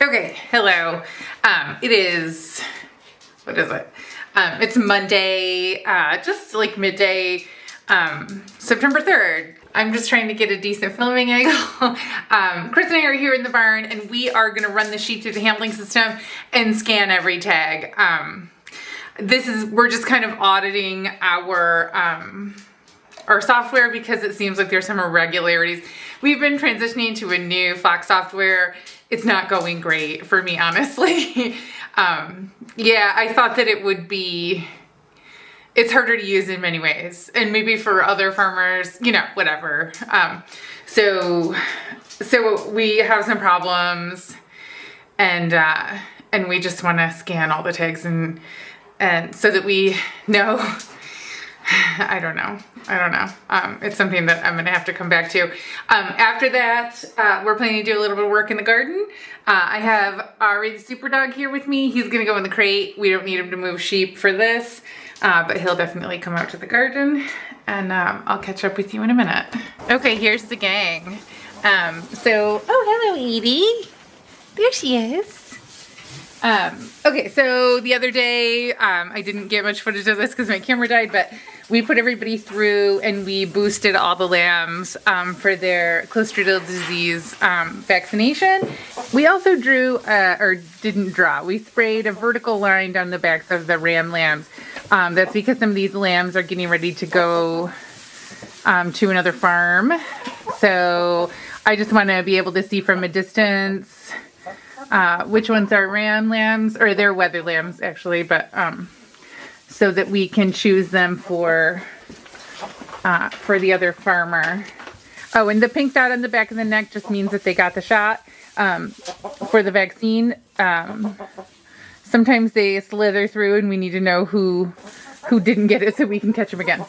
Okay, hello. It is, what is it? It's Monday, just like midday, September 3rd. I'm just trying to get a decent filming angle. Chris and I are here in the barn and we are gonna run the sheep through the handling system and scan every tag. We're just kind of auditing our software because it seems like there's some irregularities. We've been transitioning to a new Fox software. It's not going great for me, honestly. Yeah, I thought that it would be, it's harder to use in many ways. And maybe for other farmers, you know, whatever. So we have some problems and we just want to scan all the tags and so that we know. I don't know. It's something that I'm gonna have to come back to. After that, we're planning to do a little bit of work in the garden. I have Ari the super dog here with me. He's gonna go in the crate. We don't need him to move sheep for this, but he'll definitely come out to the garden and I'll catch up with you in a minute. Okay, here's the gang. Oh, hello Edie. There she is. Okay, so the other day, I didn't get much footage of this because my camera died, but we put everybody through and we boosted all the lambs for their Clostridial disease vaccination. We also we sprayed a vertical line down the backs of the ram lambs. That's because some of these lambs are getting ready to go to another farm. So I just want to be able to see from a distance which ones are ram lambs, or they're wether lambs actually, but so that we can choose them for the other farmer. Oh, and the pink dot on the back of the neck just means that they got the shot for the vaccine. Sometimes they slither through and we need to know who didn't get it so we can catch them again.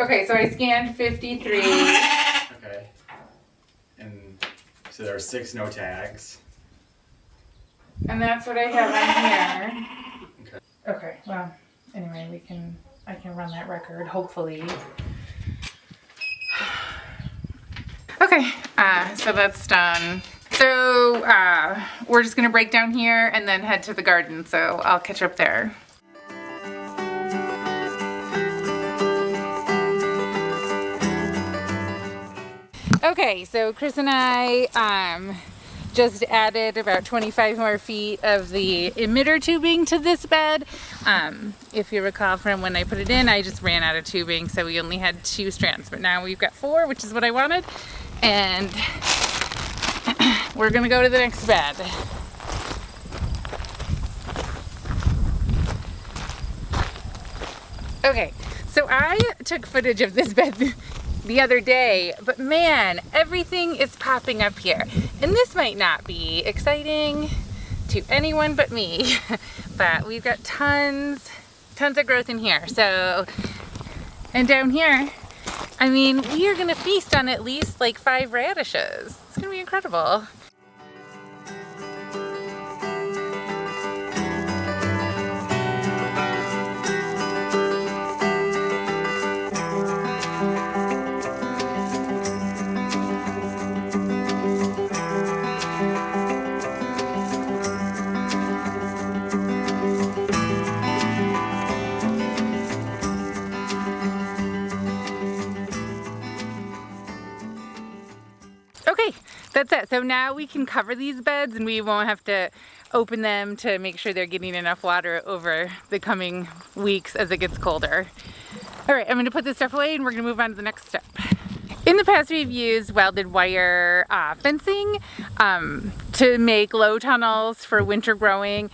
Okay, so I scanned 53. Okay. And so there are 6 no tags. And that's what I have on here. Okay. Okay, well, anyway, I can run that record, hopefully. Okay, so that's done. So, we're just gonna break down here and then head to the garden, so I'll catch up there. Okay, so Chris and I just added about 25 more feet of the emitter tubing to this bed. If you recall from when I put it in, I just ran out of tubing, so we only had 2 strands, but now we've got 4, which is what I wanted. And we're gonna go to the next bed. Okay, so I took footage of this bed the other day, but man, everything is popping up here. And this might not be exciting to anyone but me, but we've got tons of growth in here. So, and down here, I mean, we are gonna feast on at least like 5 radishes. It's gonna be incredible. Okay, that's it. So now we can cover these beds and we won't have to open them to make sure they're getting enough water over the coming weeks as it gets colder. All right, I'm gonna put this stuff away and we're gonna move on to the next step. In the past, we've used welded wire fencing to make low tunnels for winter growing,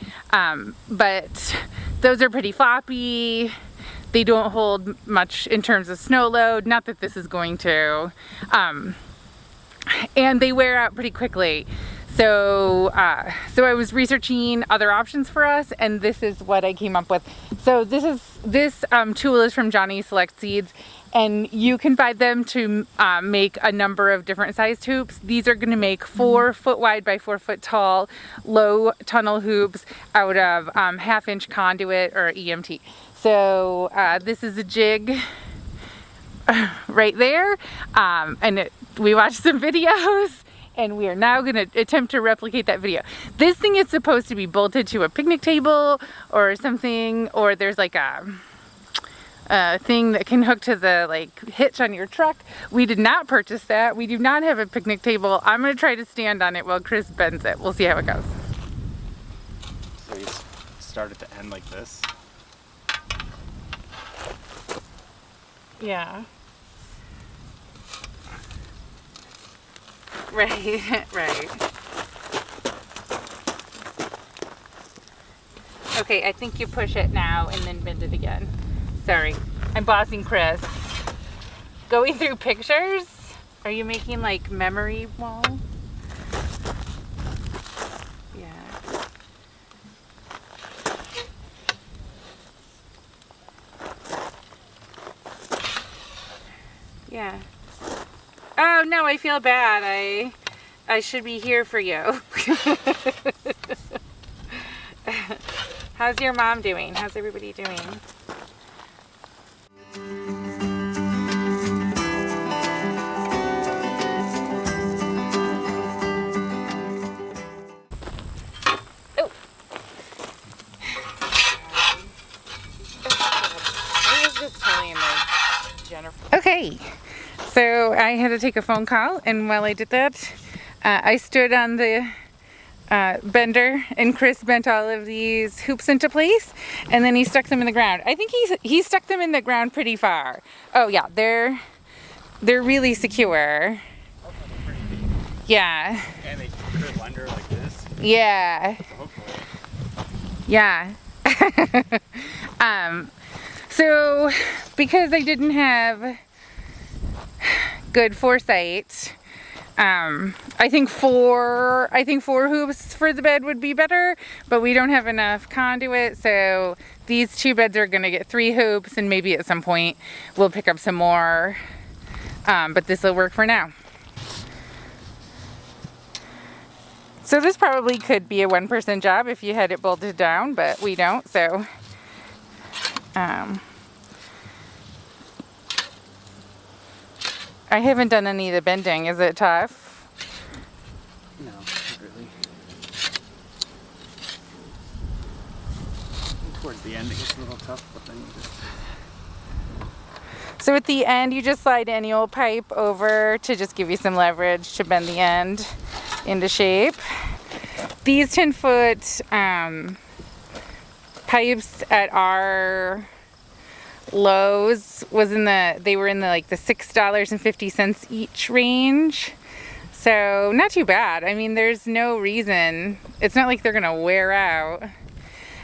but those are pretty floppy. They don't hold much in terms of snow load, not that this is going to. And they wear out pretty quickly. So I was researching other options for us, and this is what I came up with. So this tool is from Johnny Select Seeds, and you can buy them to make a number of different sized hoops. These are going to make 4 foot wide by 4 foot tall low tunnel hoops out of 1/2 inch conduit or EMT. So this is a jig right there, and we watched some videos and we are now going to attempt to replicate that video. This thing is supposed to be bolted to a picnic table or something, or there's like a thing that can hook to the like hitch on your truck. We did not purchase that. We do not have a picnic table. I'm going to try to stand on it while Chris bends it. We'll see how it goes. So you start at the end like this. Yeah. Right, right. Okay, I think you push it now and then bend it again. Sorry, I'm bossing Chris. Going through pictures? Are you making like memory wall? Yeah. Yeah. Oh no, I feel bad. I should be here for you. How's your mom doing? How's everybody doing? Oh. I was just telling Jennifer. Okay. So I had to take a phone call, and while I did that, I stood on the bender, and Chris bent all of these hoops into place, and then he stuck them in the ground. I think he stuck them in the ground pretty far. Oh yeah, they're really secure. Yeah. And they curve under like this. Yeah. So hopefully. Yeah. So because I didn't have good foresight, I think four hoops for the bed would be better, but we don't have enough conduit, so these 2 beds are gonna get 3 hoops, and maybe at some point we'll pick up some more, but this will work for now. So this probably could be a 1-person job if you had it bolted down, but we don't, so I haven't done any of the bending. Is it tough? No, not really. Towards the end it gets a little tough, but then you just... So at the end you just slide any old pipe over to just give you some leverage to bend the end into shape. These 10-foot pipes at our Lowe's they were in the like the $6.50 each range, so not too bad. I mean, there's no reason, it's not like they're gonna wear out.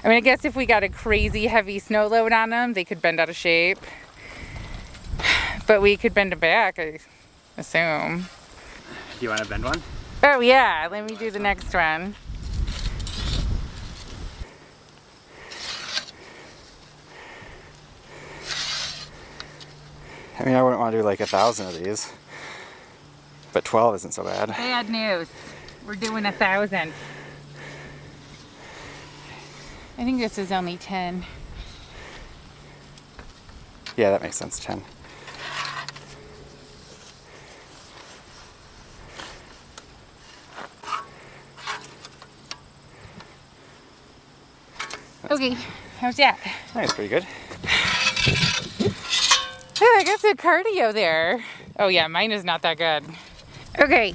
I mean, I guess if we got a crazy heavy snow load on them, they could bend out of shape, But we could bend it back, I assume. Do you want to bend one? Oh yeah, let me do the next one. I mean, I wouldn't want to do like 1,000 of these, but 12 isn't so bad. Bad news. We're doing 1,000. I think this is only 10. Yeah, that makes sense, 10. Okay, how's that? That's pretty good. Oh, I got some cardio there. Oh yeah, mine is not that good. Okay,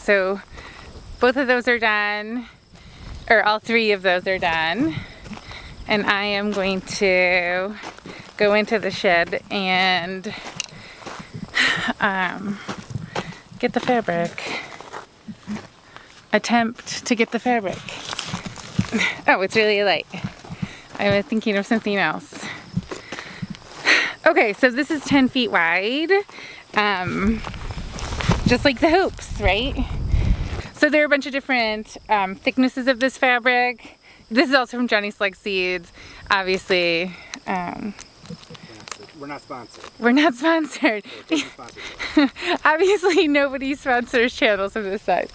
so both of those are done, or all 3 of those are done. And I am going to go into the shed and get the fabric. Attempt to get the fabric. Oh, it's really light. I was thinking of something else. Okay, so this is 10 feet wide. Just like the hoops, right? So there are a bunch of different thicknesses of this fabric. This is also from Johnny Select Seeds, obviously. We're not sponsored. We're not sponsored. Obviously, nobody sponsors channels of this size.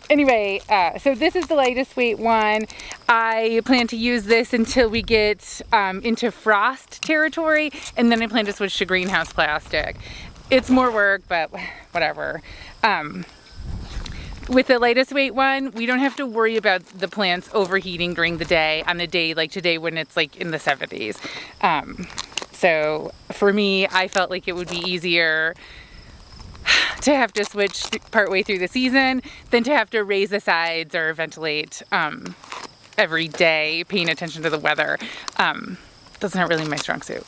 Anyway, so this is the lightest weight one. I plan to use this until we get into frost territory, and then I plan to switch to greenhouse plastic. It's more work, but whatever. With the lightest weight one, we don't have to worry about the plants overheating during the day on a day like today when it's like in the 70s. So for me, I felt like it would be easier to have to switch partway through the season than to have to raise the sides or ventilate every day, paying attention to the weather. That's not really my strong suit.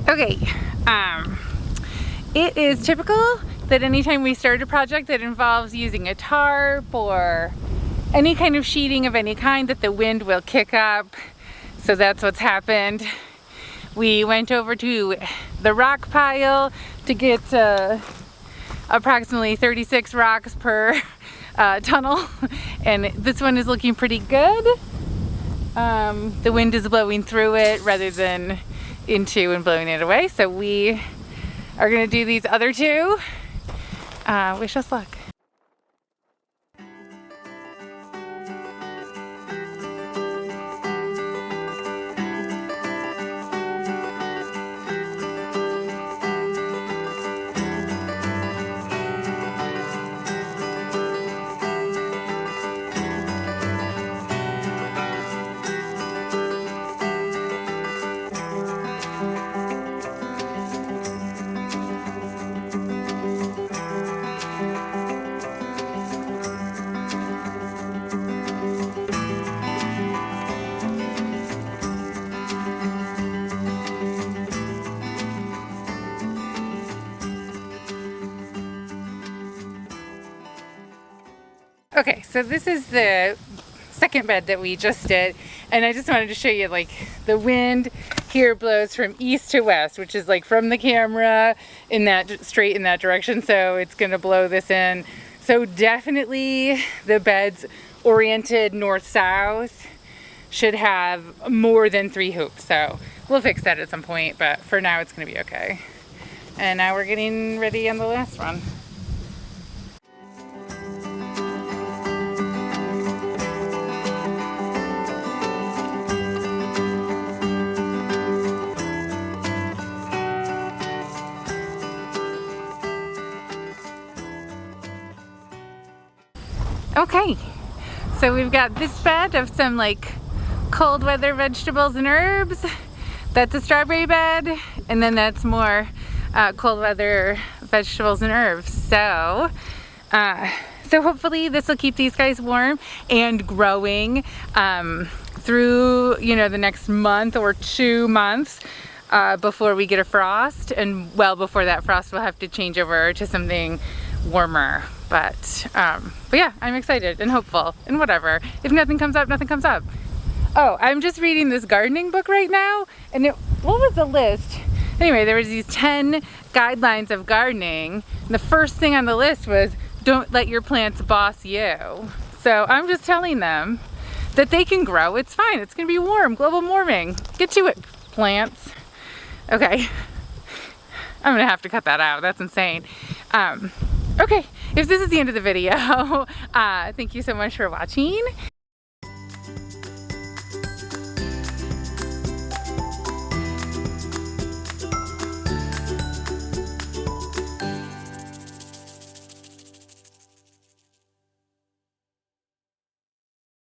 Okay, it is typical that anytime we start a project that involves using a tarp or any kind of sheeting of any kind, that the wind will kick up. So that's what's happened. We went over to the rock pile to get approximately 36 rocks per tunnel, and this one is looking pretty good. The wind is blowing through it rather than into and blowing it away, so we are going to do these other 2. Wish us luck. Okay, so this is the second bed that we just did, and I just wanted to show you, like, the wind here blows from east to west, which is like from the camera in that straight in that direction, so it's gonna blow this in. So definitely the beds oriented north-south should have more than 3 hoops, so we'll fix that at some point, but for now it's gonna be okay. And now we're getting ready on the last one. Okay, so we've got this bed of some like cold weather vegetables and herbs. That's a strawberry bed, and then that's more cold weather vegetables and herbs. So hopefully this will keep these guys warm and growing through, you know, the next month or 2 months before we get a frost, and well before that frost we'll have to change over to something warmer. But yeah, I'm excited and hopeful and whatever. If nothing comes up, nothing comes up. Oh, I'm just reading this gardening book right now, and what was the list? Anyway, there was these 10 guidelines of gardening, and the first thing on the list was don't let your plants boss you. So I'm just telling them that they can grow. It's fine. It's gonna be warm. Global warming. Get to it, plants. Okay. I'm gonna have to cut that out. That's insane. Okay, if this is the end of the video, thank you so much for watching,